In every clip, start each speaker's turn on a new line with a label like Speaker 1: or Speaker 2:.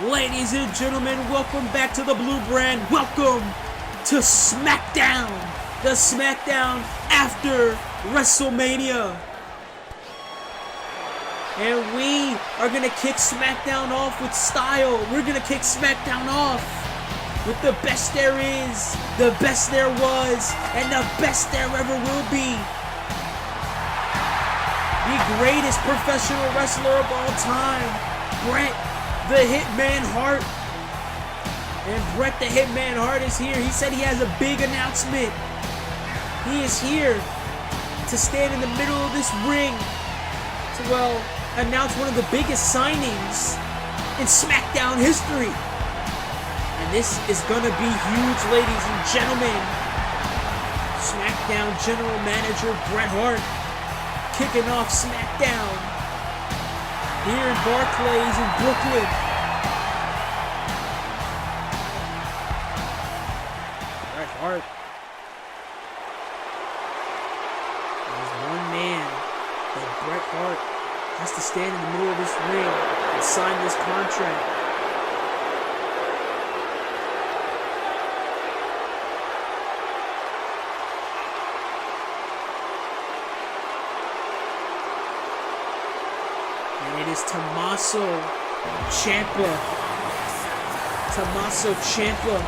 Speaker 1: Ladies and gentlemen, welcome back to the Blue Brand. Welcome to SmackDown. The SmackDown after WrestleMania. And we are going to kick SmackDown off with style. We're going to kick SmackDown off with the best there is, the best there was, and the best there ever will be. The greatest professional wrestler of all time, Bret the Hitman Hart. And Bret the Hitman Hart is here. He said he has a big announcement. He is here to stand in the middle of this ring to, announce one of the biggest signings in SmackDown history. And this is gonna be huge, ladies and gentlemen. SmackDown General Manager Bret Hart kicking off SmackDown here in Barclays in Brooklyn. Bret Hart. There's one man that Bret Hart has to stand in the middle of this ring and sign this contract. And it is Tommaso Ciampa. Tommaso Ciampa,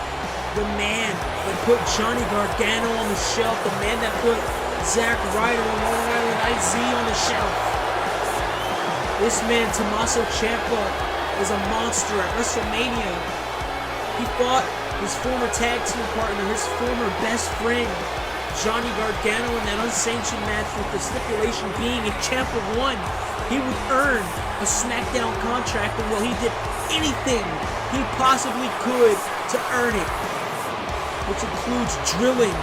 Speaker 1: the man that put Johnny Gargano on the shelf, the man that put Zack Ryder and Long Island IZ on the shelf. This man, Tommaso Ciampa, is a monster at WrestleMania. He fought his former tag team partner, his former best friend, Johnny Gargano, in that unsanctioned match, with the stipulation being if Ciampa won, he would earn a SmackDown contract, and he did anything he possibly could to earn it, which includes drilling.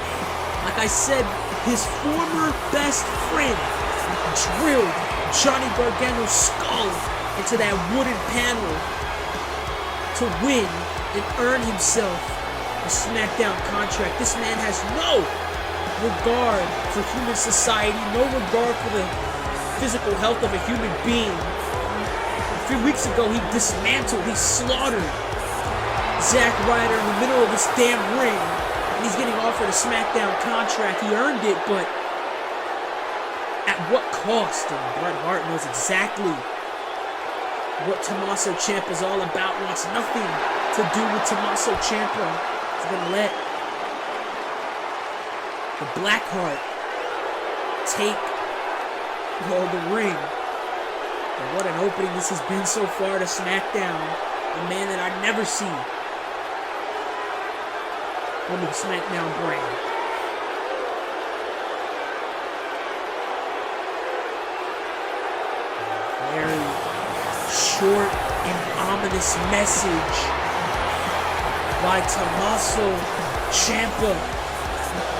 Speaker 1: Like I said, his former best friend drilled Johnny Gargano's skull into that wooden panel to win and earn himself a SmackDown contract. This man has no regard for human society, no regard for the physical health of a human being. A few weeks ago, he dismantled, he slaughtered Zack Ryder in the middle of this damn ring, and he's getting offered a SmackDown contract. He earned it, but at what cost? And Bret Hart knows exactly what Tommaso Ciampa's all about. Wants nothing to do with Tommaso Ciampa. He's gonna let the Blackheart take the ring. And what an opening this has been so far to SmackDown. A man that I'd never see on the SmackDown brand. Very short and ominous message by Tommaso Ciampa.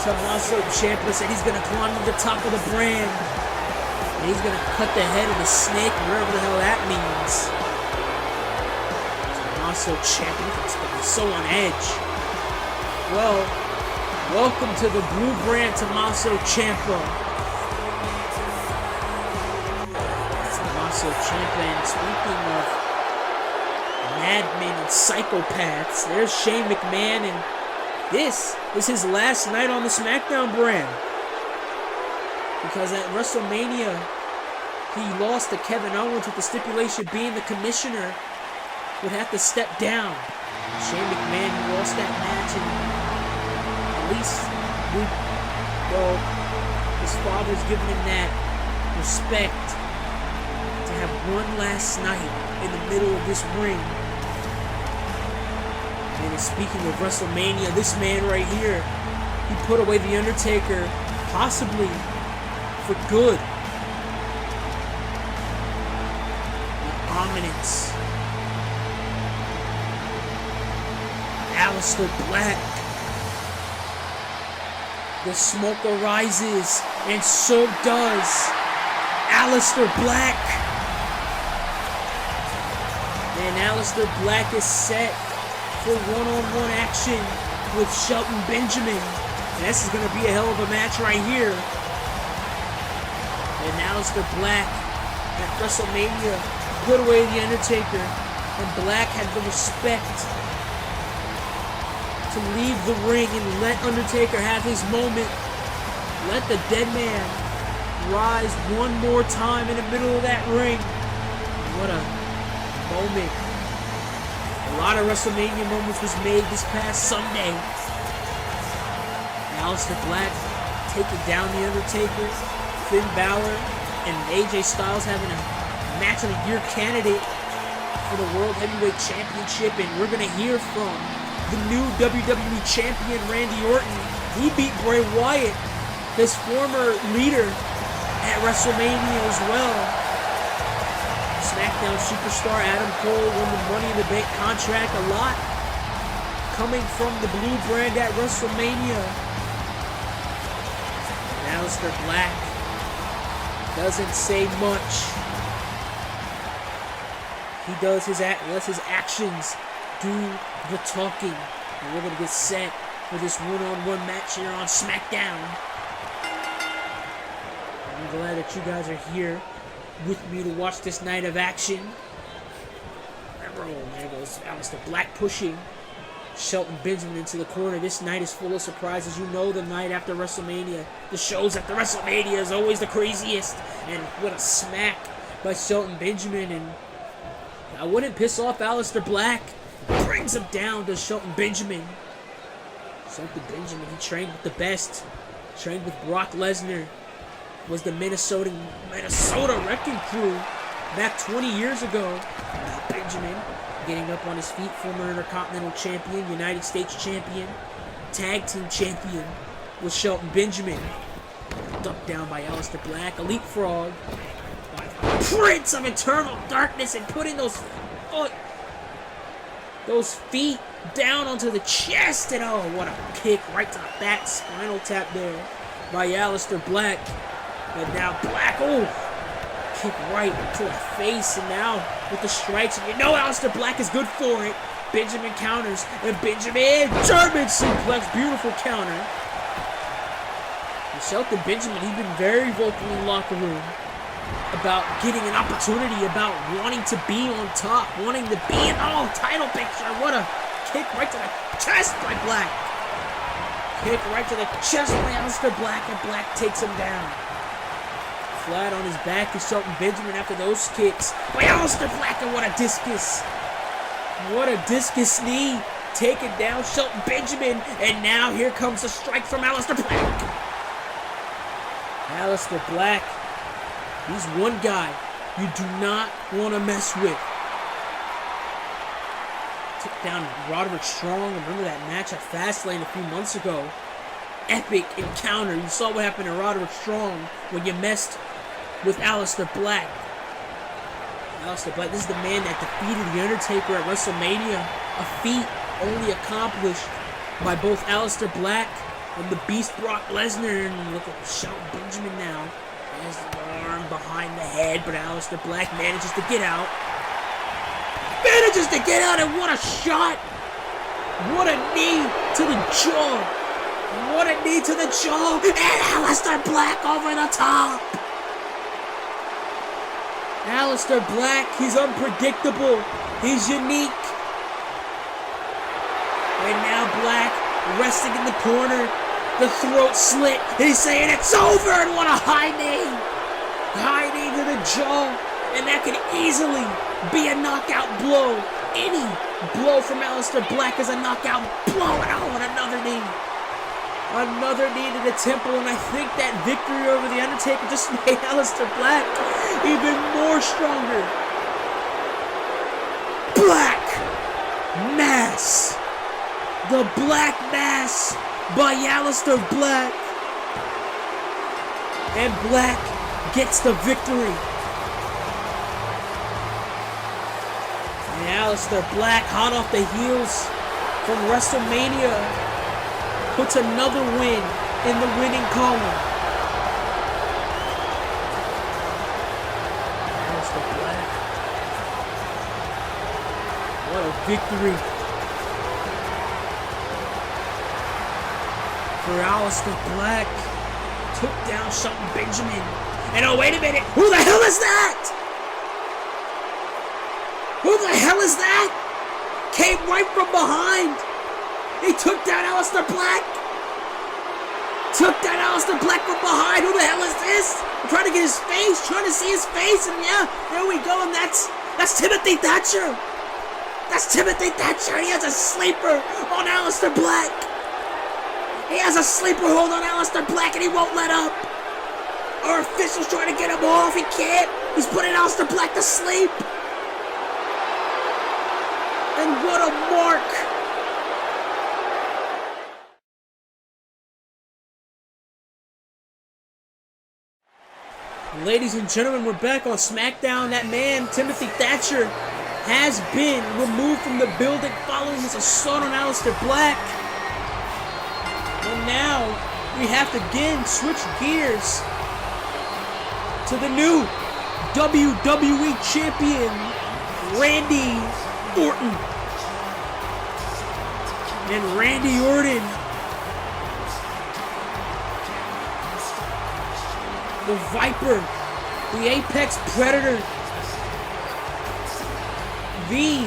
Speaker 1: Tommaso Ciampa said he's going to climb to the top of the brand, and he's going to cut the head of the snake, wherever the hell that means. Tommaso Ciampa is going to be so on edge. Well, welcome to the Blue Brand, Tommaso Ciampa. Tommaso Ciampa, and speaking of madmen and psychopaths, there's Shane McMahon, and this is his last night on the SmackDown brand. Because at WrestleMania, he lost to Kevin Owens, with the stipulation being the commissioner would have to step down. Shane McMahon, he lost that match, and at least his father's giving him that respect to have one last night in the middle of this ring. And speaking of WrestleMania, this man right here, he put away The Undertaker, possibly for good. The ominous Aleister Black. The smoke arises, and so does Aleister Black. And Aleister Black is set for one-on-one action with Shelton Benjamin. And this is going to be a hell of a match right here. And Aleister Black at WrestleMania put away The Undertaker And Black had the respect to leave the ring and let Undertaker have his moment. Let the dead man rise one more time in the middle of that ring. What a moment. A lot of WrestleMania moments was made this past Sunday. Aleister Black taking down The Undertaker, Finn Balor, and AJ Styles having a match of the year candidate for the World Heavyweight Championship. And we're going to hear from the new WWE Champion, Randy Orton. He beat Bray Wyatt, his former leader, at WrestleMania as well. SmackDown superstar Adam Cole won the Money in the Bank contract. A lot coming from the blue brand at WrestleMania. And Aleister Black doesn't say much. He lets his actions do the talking. And we're going to get set for this one-on-one match here on SmackDown. I'm glad that you guys are here with me to watch this night of action. Remember, there goes Aleister Black pushing Shelton Benjamin into the corner. This night is full of surprises. You know, the night after WrestleMania, the shows after WrestleMania is always the craziest. And what a smack by Shelton Benjamin. And I wouldn't piss off Aleister Black. Brings him down to Shelton Benjamin. Shelton Benjamin, he trained with the best. Trained with Brock Lesnar. Was the Minnesota Wrecking Crew back 20 years ago. Now Benjamin getting up on his feet, former Intercontinental Champion, United States Champion, Tag Team Champion with Shelton Benjamin. Ducked down by Aleister Black, a leapfrog by the Prince of Eternal Darkness, and putting those feet down onto the chest. And oh, what a kick right to the back, spinal tap there by Aleister Black. And now Black, kick right to the face, and now with the strikes, and you know Aleister Black is good for it. Benjamin counters, and Benjamin, German suplex, beautiful counter. And Shelton Benjamin, he's been very vocal in the locker room about getting an opportunity, about wanting to be on top, wanting to be in the title picture. What a kick right to the chest by Black. Kick right to the chest by Aleister Black, and Black takes him down. Flat on his back is Shelton Benjamin after those kicks by Aleister Black, and what a discus. What a discus knee. Taking down Shelton Benjamin, and now here comes the strike from Aleister Black. Aleister Black, he's one guy you do not want to mess with. Took down Roderick Strong. Remember that match at Fastlane a few months ago? Epic encounter. You saw what happened to Roderick Strong when you messed with Aleister Black. Aleister Black, this is the man that defeated The Undertaker at WrestleMania. A feat only accomplished by both Aleister Black and the Beast Brock Lesnar. And look at Shelton Benjamin now. There's the arm behind the head, but Aleister Black manages to get out. And what a shot! What a knee to the jaw! What a knee to the jaw! And Aleister Black over the top! Aleister Black, he's unpredictable. He's unique. And now Black resting in the corner. The throat slit. He's saying it's over, and what a high knee. High knee to the jaw. And that could easily be a knockout blow. Any blow from Aleister Black is a knockout blow. And another knee. Another knee to the temple, and I think that victory over The Undertaker just made Aleister Black even more stronger. Black Mass. The Black Mass by Aleister Black. And Black gets the victory. And Aleister Black, hot off the heels from WrestleMania, puts another win in the winning column. Aleister Black. What a victory for Aleister Black. Took down Shelton Benjamin. And oh, wait a minute. Who the hell is that? Who the hell is that? Came right from behind. He took down Aleister Black. Took down Aleister Black from behind. Who the hell is this? I'm trying to get his face, trying to see his face, and yeah, there we go, and that's Timothy Thatcher. That's Timothy Thatcher. He has a sleeper on Aleister Black. He has a sleeper hold on Aleister Black, and he won't let up. Our official's trying to get him off. He can't. He's putting Aleister Black to sleep. And what a mark. Ladies and gentlemen, we're back on SmackDown. That man, Timothy Thatcher, has been removed from the building following his assault on Aleister Black. And now, we have to again switch gears to the new WWE Champion, Randy Orton. And Randy Orton, the Viper, the Apex Predator, the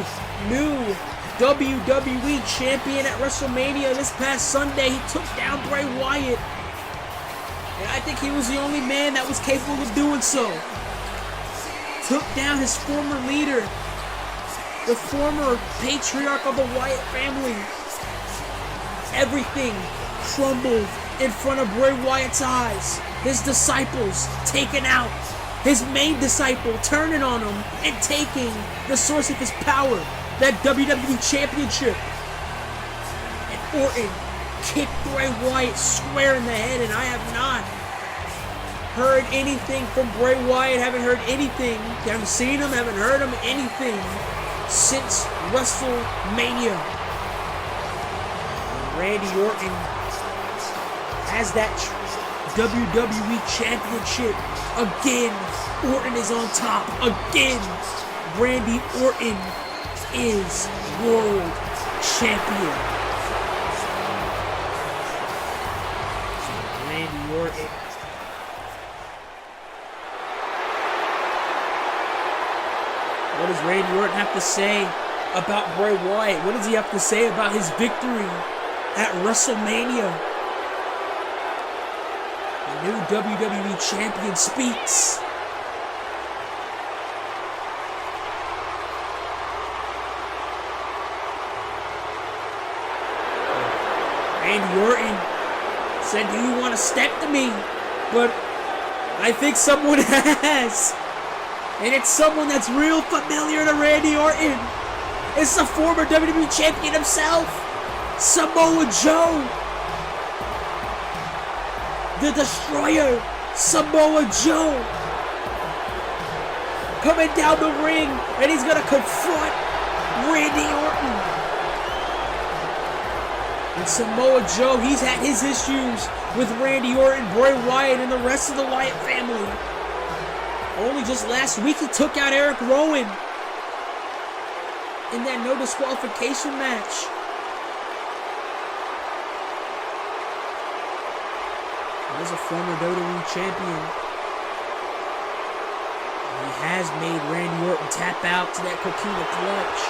Speaker 1: new WWE Champion at WrestleMania this past Sunday. He took down Bray Wyatt. And I think he was the only man that was capable of doing so. Took down his former leader, the former patriarch of the Wyatt family. Everything crumbled in front of Bray Wyatt's eyes. His disciples taken out. His main disciple turning on him and taking the source of his power, that WWE Championship. And Orton kicked Bray Wyatt square in the head, and I have not heard anything from Bray Wyatt. Haven't heard anything. Haven't seen him, haven't heard him anything since WrestleMania. Randy Orton has that WWE Championship. Again, Orton is on top. Again, Randy Orton is World Champion. Randy Orton. What does Randy Orton have to say about Bray Wyatt? What does he have to say about his victory at WrestleMania? The new WWE Champion speaks. Randy Orton said, "Do you want to step to me?" But I think someone has. And it's someone that's real familiar to Randy Orton. It's the former WWE Champion himself, Samoa Joe. The Destroyer, Samoa Joe. Coming down the ring, and he's going to confront Randy Orton. And Samoa Joe, he's had his issues with Randy Orton, Bray Wyatt, and the rest of the Wyatt family. Only just last week he took out Eric Rowan in that no disqualification match. He's a former WWE champion. He has made Randy Orton tap out to that coquina clutch.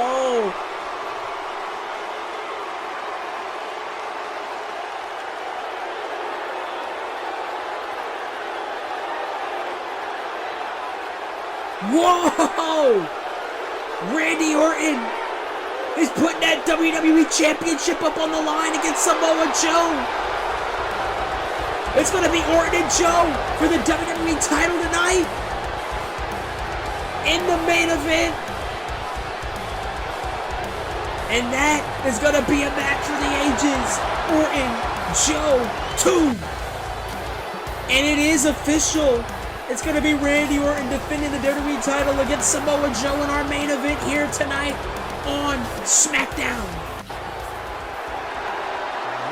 Speaker 1: Oh! Whoa! Randy Orton is putting that WWE Championship up on the line against Samoa Joe. It's going to be Orton and Joe for the WWE title tonight. In the main event. And that is going to be a match for the ages. Orton, Joe 2. And it is official. It's going to be Randy Orton defending the WWE title against Samoa Joe in our main event here tonight on SmackDown.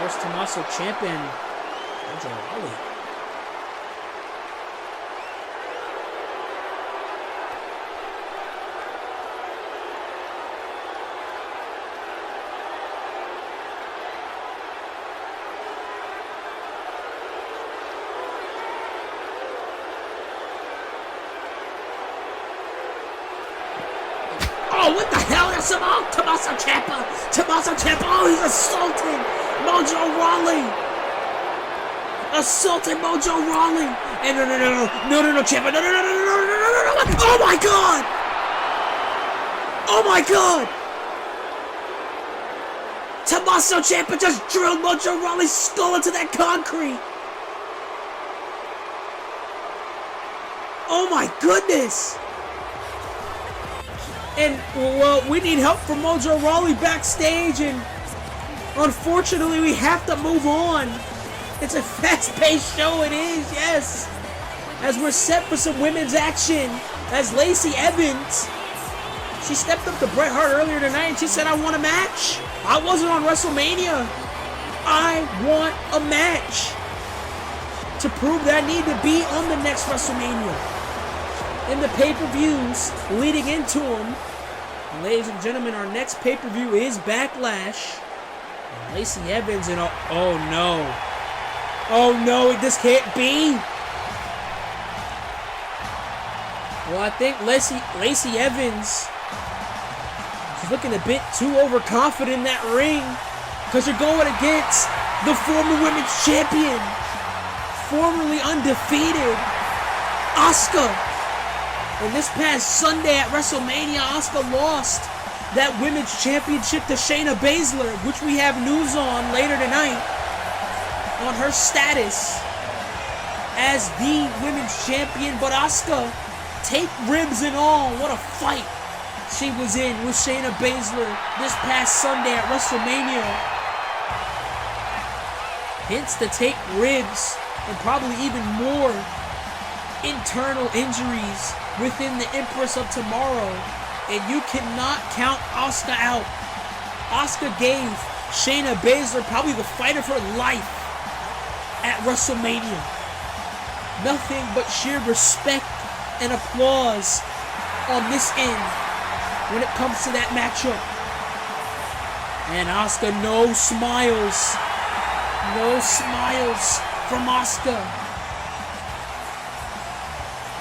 Speaker 1: There's Tommaso Ciampa and Mojo Rawley. Oh, what the hell? That's Tommaso Ciampa. Oh, he's assaulting Mojo Rawley. Assaulting Mojo Rawley. And no, Ciampa. No. Oh my God. Oh my God. Tommaso Ciampa just drilled Mojo Rawley's skull into that concrete. Oh my goodness. And, well, we need help from Mojo Rawley backstage, and unfortunately we have to move on. It's a fast-paced show, it is, yes. As we're set for some women's action, as Lacey Evans, she stepped up to Bret Hart earlier tonight and she said, I want a match. I wasn't on WrestleMania. I want a match. To prove that I need to be on the next WrestleMania. In the pay-per-views leading into them. Ladies and gentlemen, our next pay-per-view is Backlash. And Lacey Evans and oh no, this can't be. Well, I think Lacey Evans, she's looking a bit too overconfident in that ring, because you're going against the former women's champion, formerly undefeated, Asuka. And this past Sunday at WrestleMania, Asuka lost that women's championship to Shayna Baszler, which we have news on later tonight on her status as the women's champion. But Asuka, take ribs and all, what a fight she was in with Shayna Baszler this past Sunday at WrestleMania. Hence the take ribs and probably even more internal injuries within the Empress of Tomorrow, and you cannot count Asuka out. Asuka gave Shayna Baszler probably the fight of her life at WrestleMania. Nothing but sheer respect and applause on this end when it comes to that matchup. And Asuka, no smiles from Asuka.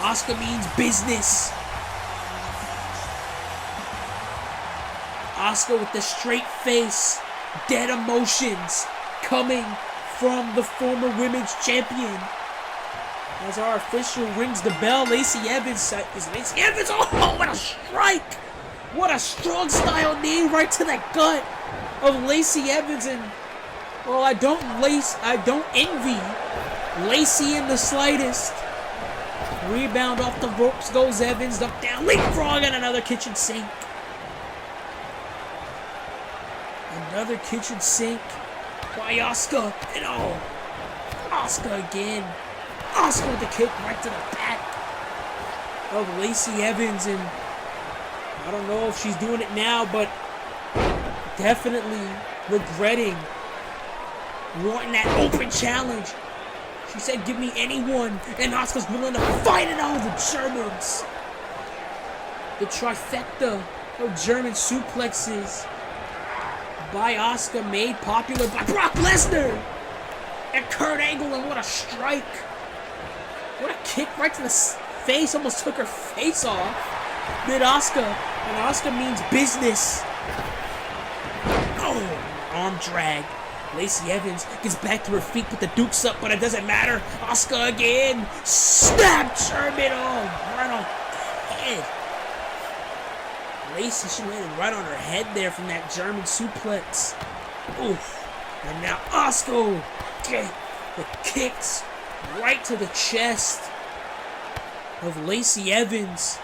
Speaker 1: Asuka means business. Asuka with the straight face, dead emotions coming from the former women's champion. As our official rings the bell, Lacey Evans is Lacey Evans. Oh, what a strike! What a strong style knee right to the gut of Lacey Evans. And well, I don't envy Lacey in the slightest. Rebound off the ropes goes Evans, up down, leapfrog, and another kitchen sink. Another kitchen sink by Asuka, and Asuka again. Asuka with the kick right to the back of Lacey Evans, and I don't know if she's doing it now, but definitely regretting wanting that open challenge. She said, give me anyone, and Asuka's willing to fight it all the Germans. The trifecta of German suplexes by Asuka, made popular by Brock Lesnar and Kurt Angle, and what a strike. What a kick right to the face, almost took her face off. Did Asuka, and Asuka means business. Oh, arm drag. Lacey Evans gets back to her feet, put the dukes up, but it doesn't matter. Asuka again. Snap German. Right on the head. Lacey, she landed right on her head there from that German suplex. Oof. And now Asuka. Okay. The kicks right to the chest of Lacey Evans.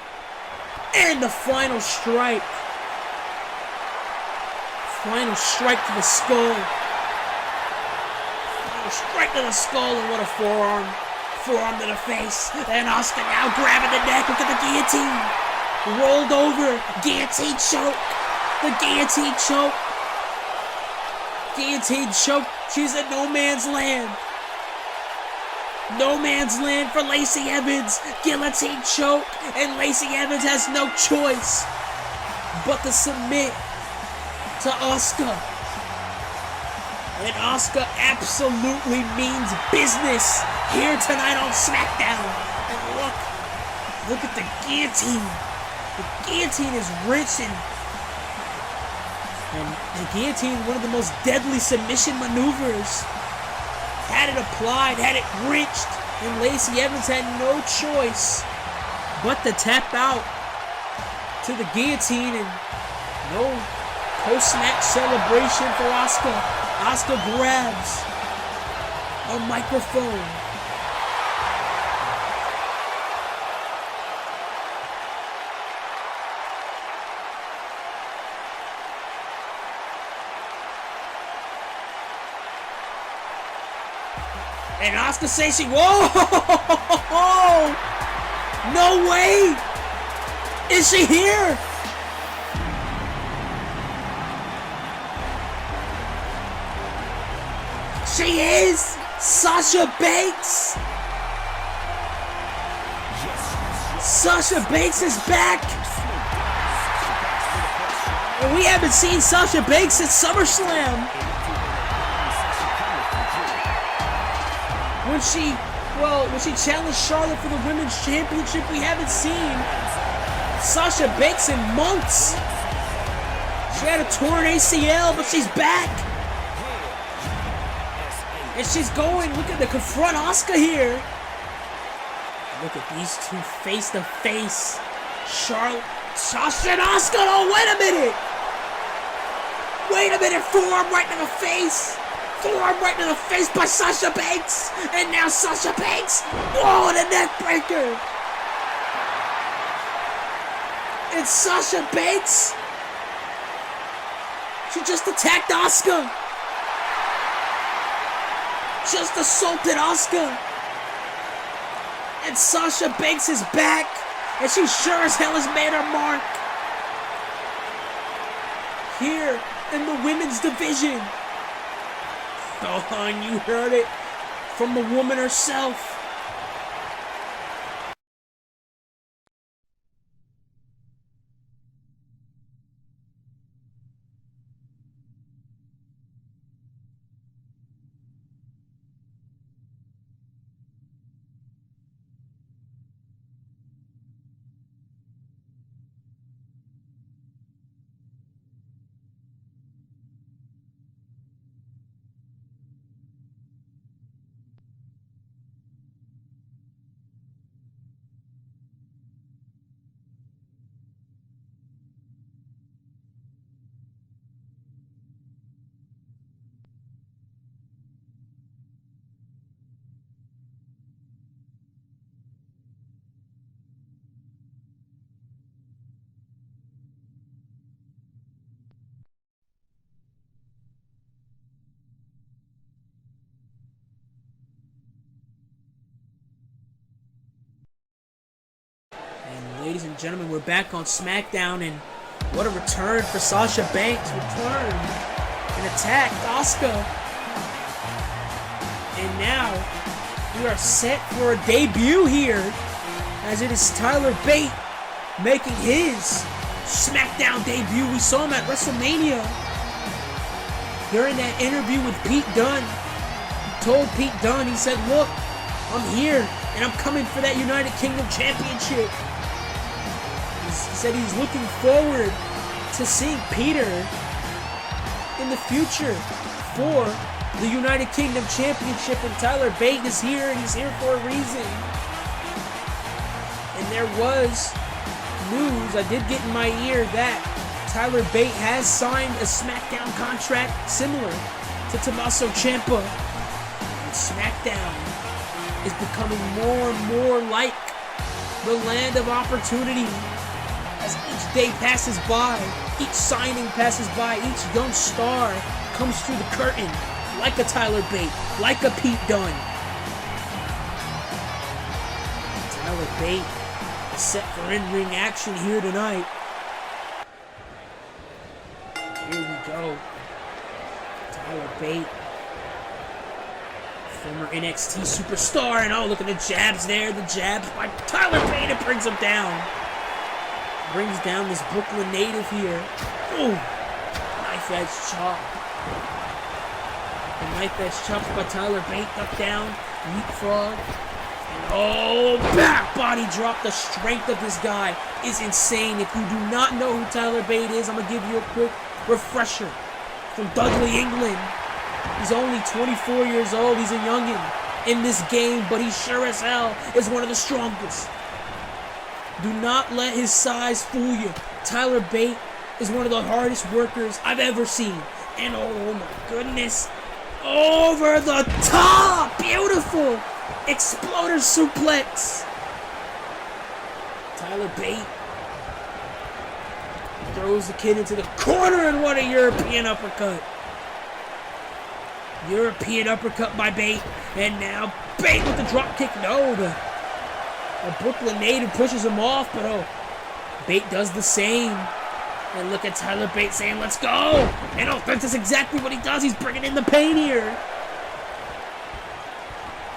Speaker 1: And the final strike. Final strike to the skull. Straight to the skull, and what a forearm. Forearm to the face. And Asuka now grabbing the neck. Look at the guillotine. Rolled over. Guillotine choke. The guillotine choke. Guillotine choke. She's in no man's land. No man's land for Lacey Evans. Guillotine choke. And Lacey Evans has no choice but to submit to Asuka. And Asuka absolutely means business here tonight on SmackDown. And look at the guillotine. The guillotine is rich and And the guillotine, one of the most deadly submission maneuvers. Had it applied, had it wrenched, and Lacey Evans had no choice but to tap out to the guillotine, and no post-match celebration for Asuka. Asuka grabs a microphone. And Asuka says whoa! No way! Is she here? She is! Sasha Banks! Sasha Banks is back! And we haven't seen Sasha Banks since SummerSlam! When she challenged Charlotte for the Women's Championship, we haven't seen Sasha Banks in months. She had a torn ACL, but she's back. And she's going, look at the confront Asuka here. Look at these two face to face. Charlotte, Sasha and Asuka, oh wait a minute. Wait a minute, forearm right in the face. Forearm right in the face by Sasha Banks. And now Sasha Banks, whoa, and a neck breaker. And Sasha Banks, she just attacked Asuka. Just assaulted Asuka. And Sasha Banks is back. And she sure as hell has made her mark. Here in the women's division. Oh, and you heard it from the woman herself. Ladies and gentlemen, we're back on SmackDown, and what a return for Sasha Banks. Return and attacked Asuka. And now we are set for a debut here, as it is Tyler Bate making his SmackDown debut. We saw him at WrestleMania during that interview with Pete Dunne. He told Pete Dunne, he said, look, I'm here and I'm coming for that United Kingdom Championship. He said he's looking forward to seeing Peter in the future for the United Kingdom Championship, and Tyler Bate is here, and he's here for a reason. And there was news I did get in my ear that Tyler Bate has signed a SmackDown contract similar to Tommaso Ciampa. And SmackDown is becoming more and more like the land of opportunity. As each day passes by, each signing passes by, each young star comes through the curtain, like a Tyler Bate, like a Pete Dunne. Tyler Bate is set for in-ring action here tonight. Here we go. Tyler Bate, former NXT superstar, and oh, look at the jabs there. The jabs by Tyler Bate, it brings him down. Brings down this Brooklyn native here. Ooh, knife edge chop. The knife edge chops by Tyler Bate, up down, leapfrog. Oh, back body drop. The strength of this guy is insane. If you do not know who Tyler Bate is, I'm going to give you a quick refresher. From Dudley, England. He's only 24 years old. He's a youngin' in this game, but he sure as hell is one of the strongest. Do not let his size fool you. Tyler Bate is one of the hardest workers I've ever seen. And oh my goodness. Over the top. Beautiful. Exploder suplex. Tyler Bate throws the kid into the corner and what a European uppercut. European uppercut by Bate. And now Bate with the drop kick. No, the Brooklyn native pushes him off, but oh, Bate does the same. And look at Tyler Bate saying, let's go. And oh, that's exactly what he does. He's bringing in the pain here.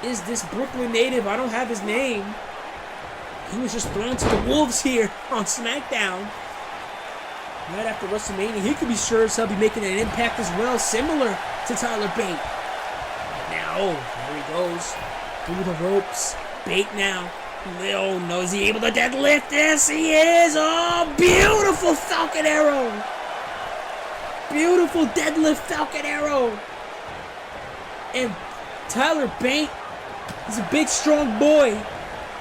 Speaker 1: Is this Brooklyn native? I don't have his name. He was just thrown to the wolves here on SmackDown. Right after WrestleMania, he could be sure as hell be making an impact as well, similar to Tyler Bate. Now, there he goes. Through the ropes. Bate now. Oh no, is he able to deadlift? Yes, he is. Oh, beautiful Falcon Arrow. Beautiful deadlift Falcon Arrow. And Tyler Bate is a big, strong boy.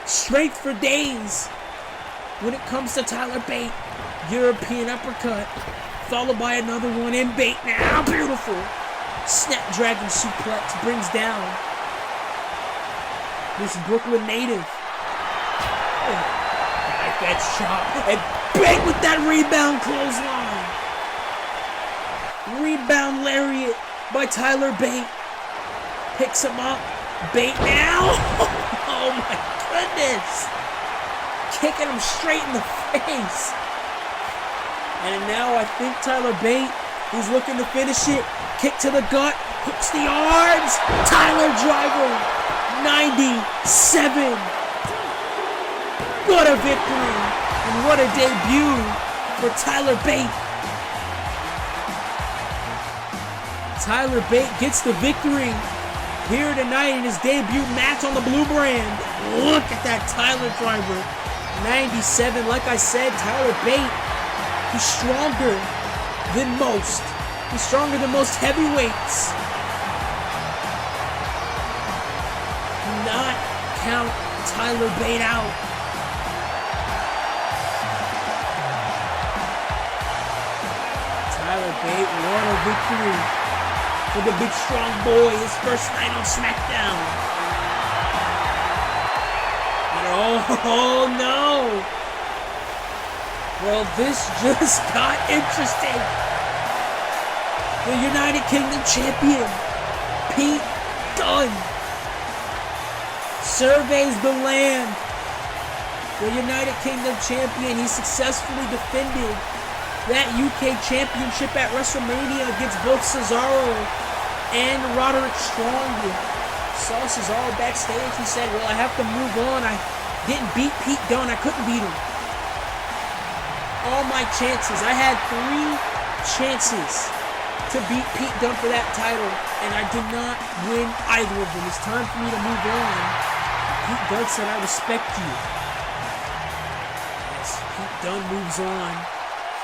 Speaker 1: Strength for days. When it comes to Tyler Bate, European uppercut, followed by another one in Bate now. Beautiful. Snapdragon suplex brings down this Brooklyn native. Knife edge chop. And Bate with that rebound clothesline. Rebound lariat by Tyler Bate. Picks him up. Bate now. Oh my goodness. Kicking him straight in the face. And now I think Tyler Bate is looking to finish it. Kick to the gut. Hooks the arms. Tyler driver. 97. What a victory. And what a debut for Tyler Bate. Tyler Bate gets the victory here tonight in his debut match on the Blue Brand. Look at that Tyler driver. 97. Like I said, Tyler Bate, he's stronger than most. He's stronger than most heavyweights. Do not count Tyler Bate out. Tyler Bate, what a victory for the big strong boy, his first night on SmackDown. And oh no! Well, this just got interesting. The United Kingdom champion, Pete Dunne, surveys the land. The United Kingdom champion, he successfully defended that UK championship at WrestleMania against both Cesaro and Roderick Strong. Saw Cesaro backstage. He said, well, I have to move on. I didn't beat Pete Dunne. I couldn't beat him. All my chances. I had 3 chances to beat Pete Dunne for that title, and I did not win either of them. It's time for me to move on. Pete Dunne said, I respect you. As Pete Dunne moves on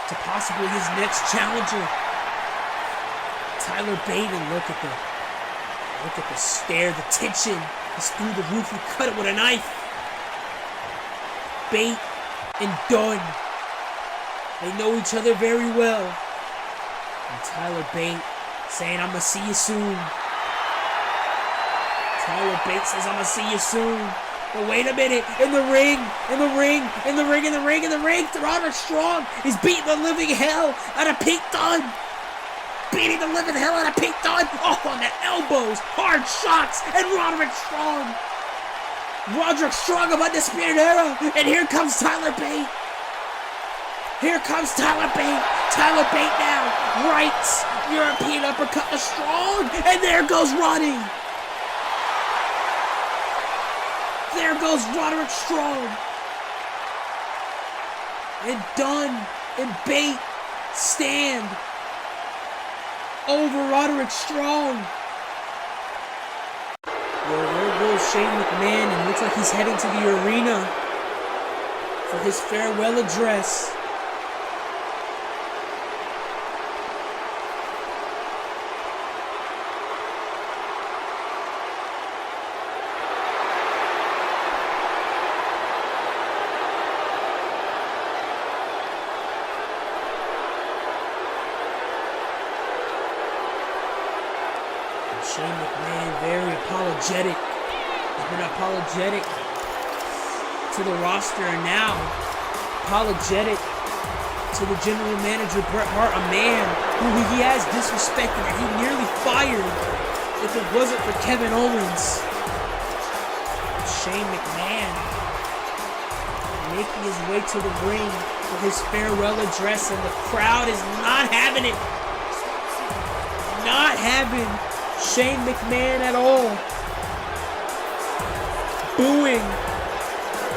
Speaker 1: to possibly his next challenger, Tyler Bate. And look at the stare, the tension. He's through the roof. He cut it with a knife. Bate and Dunne, they know each other very well. And Tyler Bate saying, I'm gonna see you soon. Tyler Bate says, I'm gonna see you soon. But wait a minute, in the ring, Roderick Strong is beating the living hell out of Pete Dunne. Beating the living hell out of Pete Dunne. Oh, on the elbows, hard shots, and Roderick Strong. Roderick Strong of Undisputed Era, and here comes Tyler Bate. Here comes Tyler Bate. Tyler Bate now, rights, European uppercut to Strong, and there goes Roddy. There goes Roderick Strong. And Dunne and Bate stand over Roderick Strong. Well, there goes goes Shane McMahon, and looks like he's heading to the arena for his farewell address. Shane McMahon very apologetic. He's been apologetic to the roster, and now apologetic to the general manager Bret Hart, a man who he has disrespected and he nearly fired if it wasn't for Kevin Owens. Shane McMahon making his way to the ring for his farewell address, and the crowd is not having it. Not having Shane McMahon at all. Booing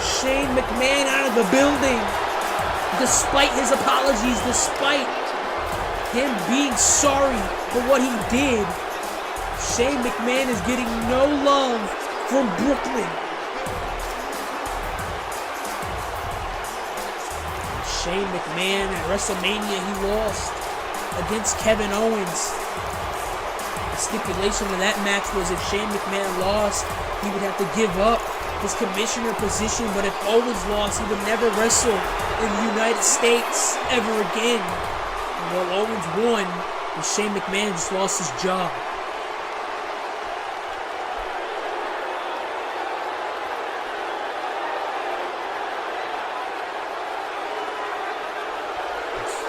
Speaker 1: Shane McMahon out of the building, despite his apologies, despite him being sorry for what he did. Shane McMahon is getting no love from Brooklyn. Shane McMahon at WrestleMania, he lost against Kevin Owens. The stipulation of that match was if Shane McMahon lost, he would have to give up his commissioner position, but if Owens lost, he would never wrestle in the United States ever again. And while Owens won, and Shane McMahon just lost his job.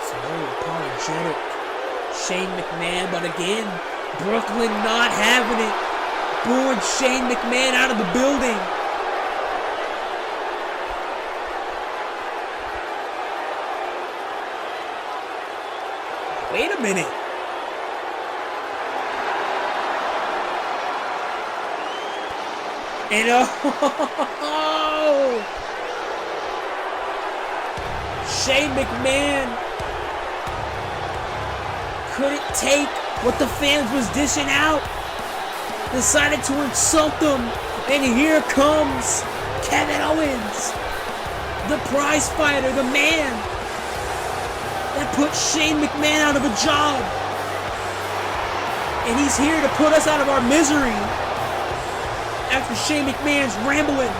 Speaker 1: So apologetic Shane McMahon, but again, Brooklyn not having it. Booing Shane McMahon out of the building. Wait a minute. And oh, Shane McMahon couldn't take what the fans was dishing out, decided to insult them, and here comes Kevin Owens, the prize fighter, the man that put Shane McMahon out of a job, and he's here to put us out of our misery after Shane McMahon's rambling.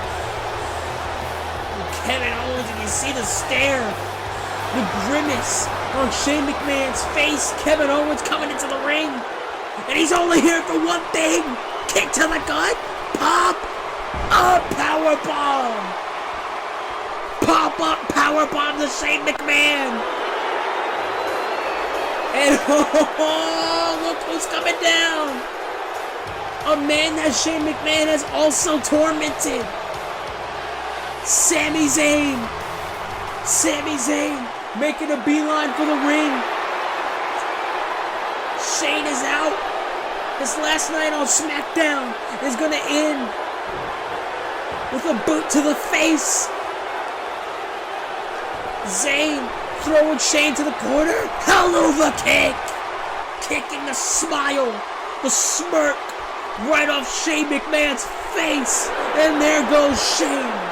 Speaker 1: And Kevin Owens, and you see the stare, the grimace on Shane McMahon's face. Kevin Owens coming into the ring, and he's only here for one thing: kick to the gut, pop up power bomb, pop up power bomb to Shane McMahon, and oh, look who's coming down! A man that Shane McMahon has also tormented, Sami Zayn. Sami Zayn making a beeline for the ring. Shane is out. His last night on SmackDown is going to end with a boot to the face. Zayn throwing Shane to the corner. Helluva kick. Kicking the smile, the smirk right off Shane McMahon's face. And there goes Shane.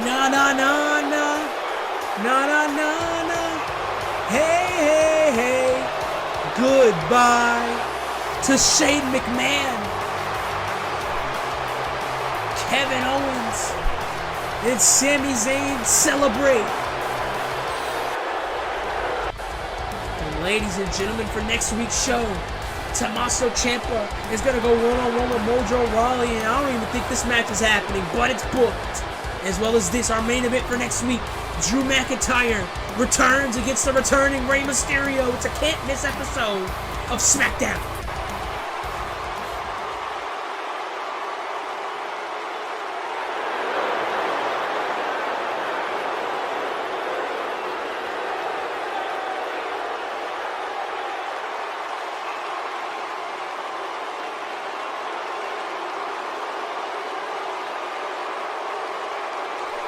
Speaker 1: Na na na na, na na na na, hey hey hey, goodbye to Shane McMahon. Kevin Owens and Sami Zayn celebrate. And ladies and gentlemen, for next week's show, Tommaso Ciampa is going to go one-on-one with Mojo Rawley, and I don't even think this match is happening, but it's booked. As well as this, our main event for next week, Drew McIntyre returns against the returning Rey Mysterio. It's a can't-miss episode of SmackDown.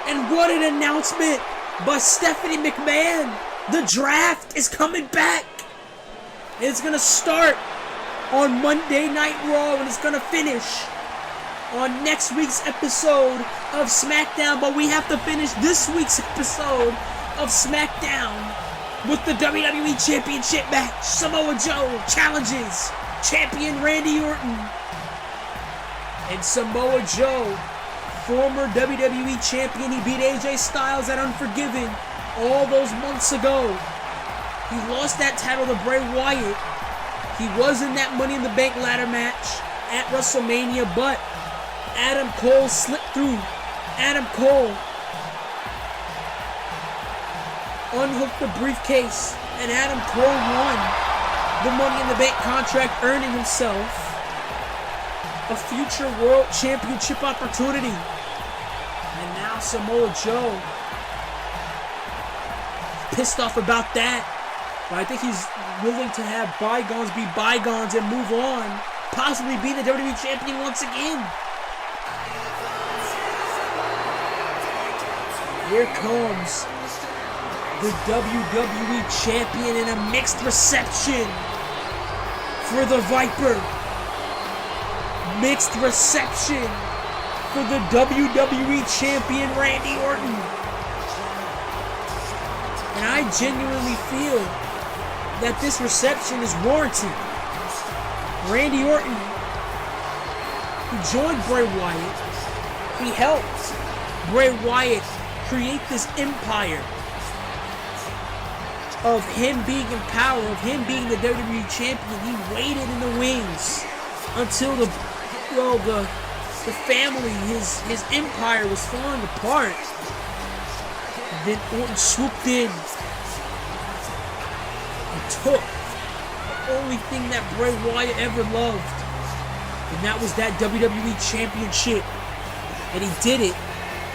Speaker 1: And what an announcement by Stephanie McMahon. The draft is coming back. And it's going to start on Monday Night Raw, and it's gonna finish on next week's episode of SmackDown. But we have to finish this week's episode of SmackDown with the WWE Championship match. Samoa Joe challenges champion Randy Orton. And Samoa Joe, former WWE champion, he beat AJ Styles at Unforgiven all those months ago. He lost that title to Bray Wyatt. He was in that Money in the Bank ladder match at WrestleMania, but Adam Cole slipped through. Adam Cole unhooked the briefcase, and Adam Cole won the Money in the Bank contract, earning himself a future World Championship opportunity. And now Samoa Joe, pissed off about that, but I think he's willing to have bygones be bygones and move on, possibly be the WWE Champion once again. Here comes the WWE Champion in a mixed reception for the Viper. Mixed reception for the WWE Champion Randy Orton. And I genuinely feel that this reception is warranted. Randy Orton, who joined Bray Wyatt, he helped Bray Wyatt create this empire of him being in power, of him being the WWE Champion. He waited in the wings until the family, his empire was falling apart. And then Orton swooped in and took the only thing that Bray Wyatt ever loved, and that was that WWE Championship. And he did it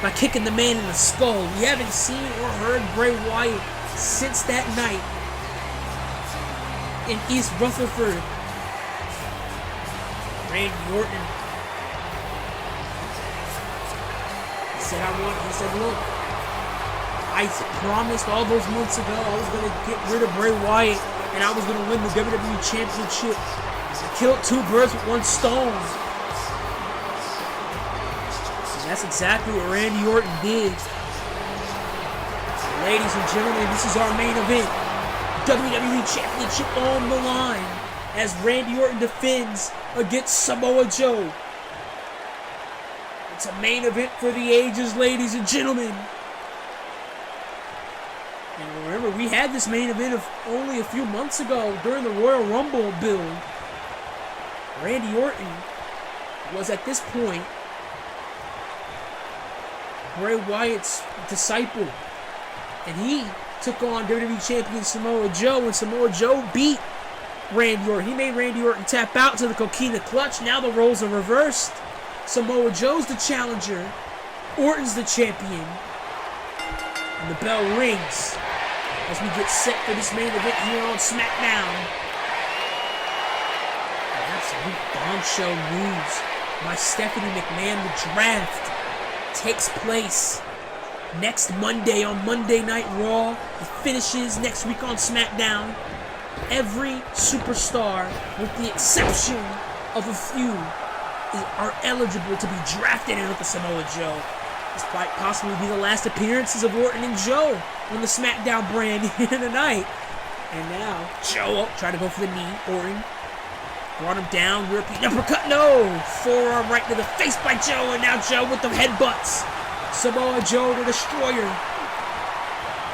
Speaker 1: by kicking the man in the skull. We haven't seen or heard Bray Wyatt since that night in East Rutherford. Randy Orton he said, look, I promised all those months ago I was going to get rid of Bray Wyatt and I was going to win the WWE Championship. I killed two birds with one stone. And that's exactly what Randy Orton did. Ladies and gentlemen, this is our main event. WWE Championship on the line as Randy Orton defends against Samoa Joe. It's a main event for the ages, ladies and gentlemen. And remember, we had this main event of only a few months ago during the Royal Rumble build. Randy Orton was at this point Bray Wyatt's disciple. And he took on WWE Champion Samoa Joe, and Samoa Joe beat Randy Orton. He made Randy Orton tap out to the Coquina Clutch. Now the roles are reversed. Samoa Joe's the challenger. Orton's the champion. And the bell rings as we get set for this main event here on SmackDown. And absolute bombshell news by Stephanie McMahon. The draft takes place next Monday on Monday Night Raw. It finishes next week on SmackDown. Every superstar, with the exception of a few, are eligible to be drafted in with the Samoa Joe. This might possibly be the last appearances of Orton and Joe on the SmackDown brand here tonight. And now, Joe tried to go for the knee. Orton brought him down. European uppercut. No! Forearm right to the face by Joe. And now Joe with the headbutts. Samoa Joe, the Destroyer.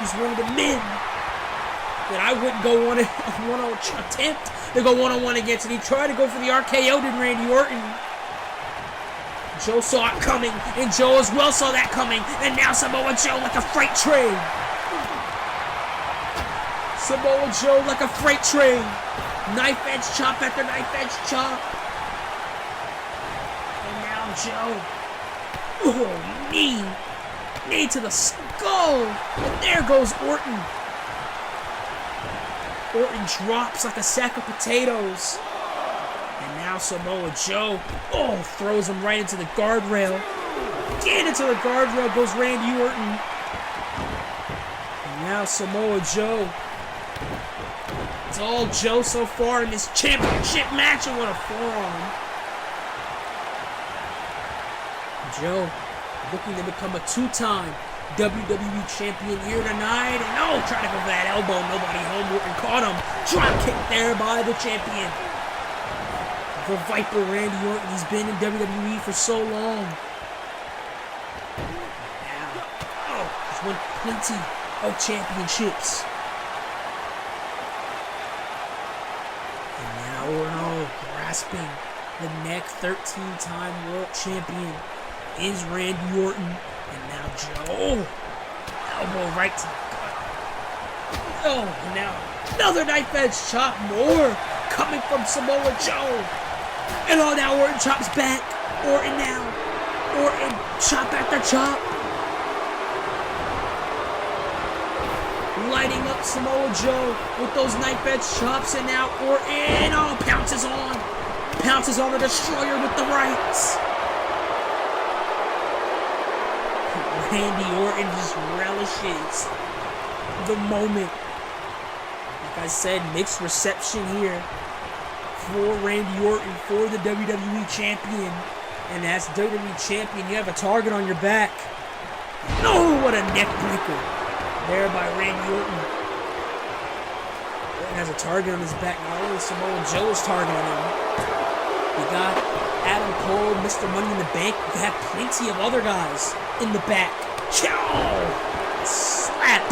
Speaker 1: He's one of the men that I wouldn't go attempt to go one-on-one against. And he tried to go for the RKO, did Randy Orton. Joe saw it coming, and Joe as well saw that coming, and now Samoa Joe like a freight train. Samoa Joe like a freight train. Knife edge chop after knife edge chop. And now Joe. Oh, knee to the skull. And there goes Orton. Orton drops like a sack of potatoes. And now Samoa Joe, throws him right into the guardrail. Again into the guardrail goes Randy Orton. And now Samoa Joe It's all Joe so far in this championship match, and what a forearm. Joe looking to become a two-time WWE champion here tonight. And oh, trying to go for that elbow. Nobody home. Orton caught him. Drop kick there by the champion. The Viper Randy Orton. He's been in WWE for so long. Now, he's won plenty of championships. And now Orton grasping the neck. 13-time world champion is Randy Orton. And now Joe, elbow right to the gut. Oh, and now another knife edge chop, more coming from Samoa Joe. And oh, now Orton chops back. Orton chop after chop. Lighting up Samoa Joe with those knife edge chops, and now Orton, pounces on the Destroyer with the rights. Randy Orton just relishes the moment. Like I said, mixed reception here for Randy Orton, for the WWE Champion. And as WWE Champion, you have a target on your back. Oh, what a neck breaker there by Randy Orton. Orton has a target on his back. Not only Samoa Joe is targeting him. You got Adam Cole, Mr. Money in the Bank. You have plenty of other guys in the back. Slap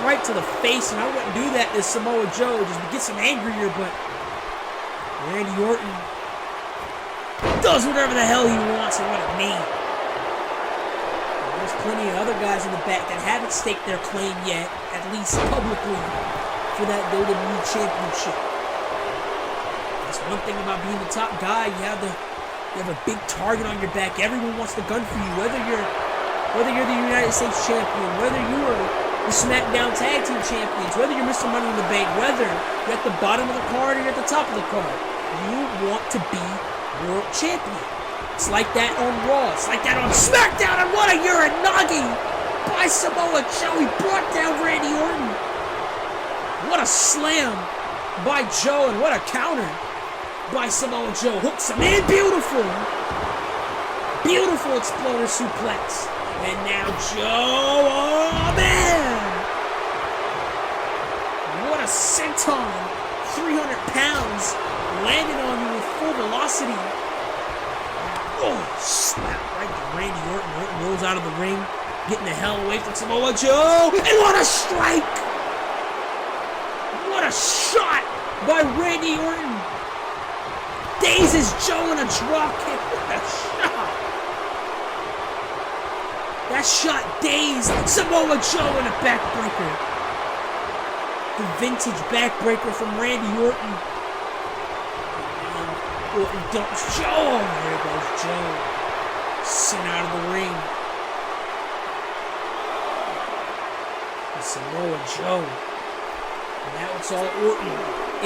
Speaker 1: right to the face, and I wouldn't do that to Samoa Joe just to get some angrier, but Randy Orton does whatever the hell he wants, and what a knee. There's plenty of other guys in the back that haven't staked their claim yet, at least publicly, for that WWE Championship. That's one thing about being the top guy. You have a big target on your back. Everyone wants the gun for you, whether you're the United States Champion, whether you are the SmackDown Tag Team Champions, whether you're Mr. Money in the Bank, whether you're at the bottom of the card or you're at the top of the card, you want to be World Champion. It's like that on Raw. It's like that on SmackDown. And what a Uranagi by Samoa Joe. He brought down Randy Orton. What a slam by Joe, and what a counter by Samoa Joe. Hooks him in. Beautiful. Beautiful exploder suplex. And now Joe, oh man! What a senton! 300 pounds landed on you with full velocity. Oh, slap right to Randy Orton. Orton rolls out of the ring, getting the hell away from Samoa Joe. And what a strike! What a shot by Randy Orton. Dazes Joe in a drop kick. What a shot! That shot dazed Samoa Joe in a backbreaker. The vintage backbreaker from Randy Orton. And Orton dumps Joe. Oh, there goes Joe. Sent out of the ring. And Samoa Joe. And now it's all Orton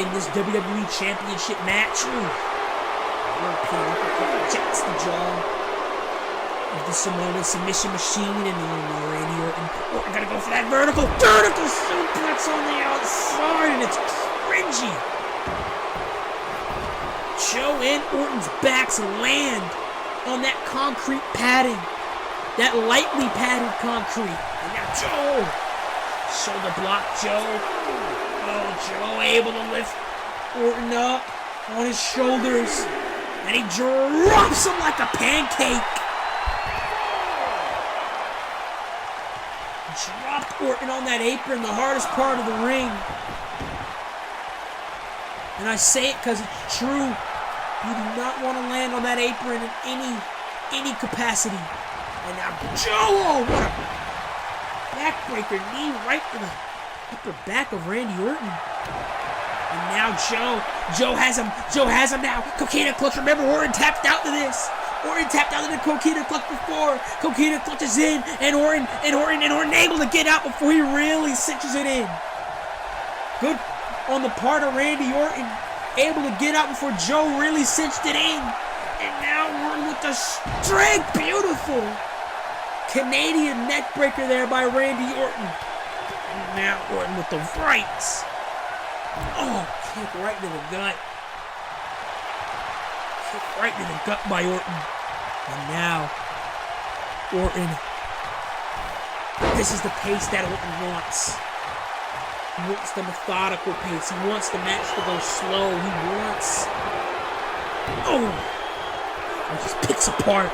Speaker 1: in this WWE Championship match. European uppercut jacks the jaw of the Samoan submission machine, and Randy Orton gotta go for that vertical suplex on the outside, and it's cringy. Joe and Orton's backs land on that concrete padding, that lightly padded concrete. And now Joe, shoulder block Joe. Oh, Joe able to lift Orton up on his shoulders, and he drops him like a pancake. Dropped Orton on that apron, the hardest part of the ring. And I say it because it's true. You do not want to land on that apron in any capacity. And now Joe, what a backbreaker knee right to the upper back of Randy Orton. And now Joe has him now. Coquina clutch. Remember, Orton tapped out to this. Orton tapped out of the Coquina clutch before. Coquina clutches in, and Orton able to get out before he really cinches it in. Good on the part of Randy Orton, able to get out before Joe really cinched it in. And now Orton with the strength, beautiful Canadian neckbreaker there by Randy Orton. And now Orton with the rights. Oh, kick right to the gut. Kick right to the gut by Orton. And now, Orton. This is the pace that Orton wants. He wants the methodical pace. He wants the match to go slow. He wants... Oh! He just picks apart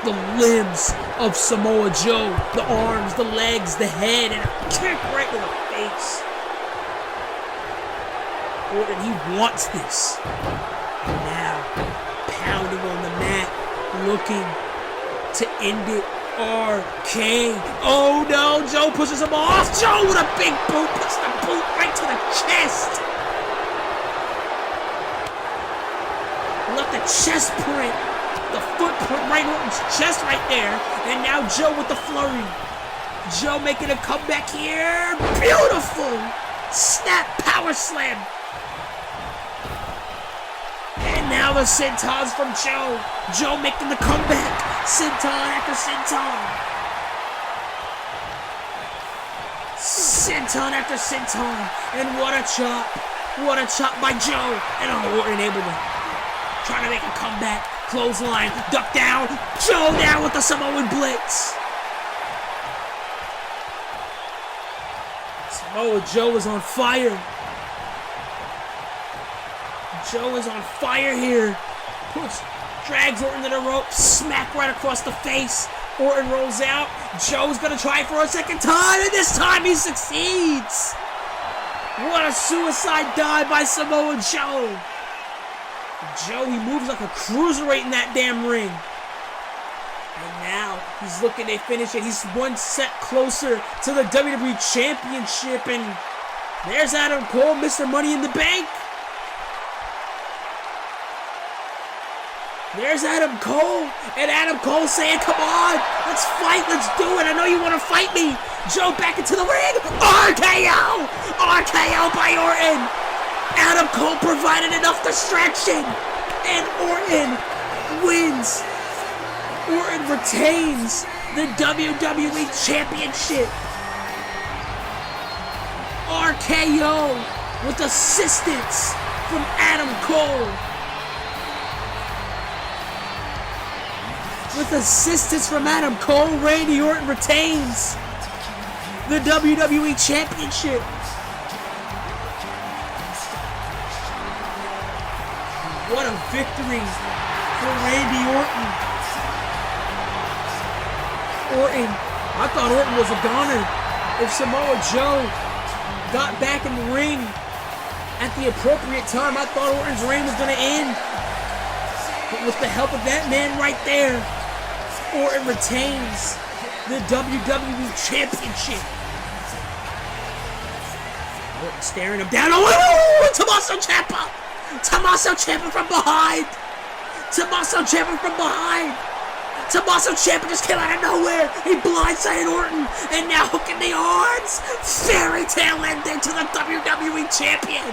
Speaker 1: the limbs of Samoa Joe. The arms, the legs, the head, and a kick right to the face. Orton, he wants this. And now, pounding on the mat, looking to end it. RK. Oh no, Joe pushes him off. Joe with a big boot, puts the boot right to the chest. Left the chest print, the footprint right on his chest right there. And now Joe with the flurry. Joe making a comeback here. Beautiful. Snap power slam. And now the sentons from Joe. Joe making the comeback. Senton after senton. Senton after senton. And what a chop. What a chop by Joe. And Orton able to try to make a comeback. Clothesline. Duck down. Joe down with the Samoan Blitz. Samoa Joe is on fire. Joe is on fire here. Drags Orton to the rope, smack right across the face. Orton rolls out. Joe's gonna try for a second time, and this time he succeeds. What a suicide dive by Samoa Joe. Joe, he moves like a cruiserweight in that damn ring. And now he's looking to finish it. He's one set closer to the WWE Championship, and there's Adam Cole, Mr. Money in the Bank. There's Adam Cole, and Adam Cole saying, come on, let's fight, let's do it, I know you want to fight me. Joe back into the ring, RKO! RKO by Orton! Adam Cole provided enough distraction, and Orton wins. Orton retains the WWE Championship. RKO with assistance from Adam Cole. With assistance from Adam Cole, Randy Orton retains the WWE Championship. What a victory for Randy Orton. I thought Orton was a goner. If Samoa Joe got back in the ring at the appropriate time, I thought Orton's reign was going to end. But with the help of that man right there, Orton retains the WWE Championship. Orton staring him down. Oh, Tommaso Ciampa! Tommaso Ciampa from behind! Tommaso Ciampa from behind! Tommaso Ciampa just came out of nowhere. He blindsided Orton, and now hooking the arms. Fairy tale ending to the WWE Champion.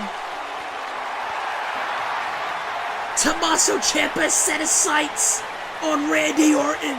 Speaker 1: Tommaso Ciampa set his sights on Randy Orton.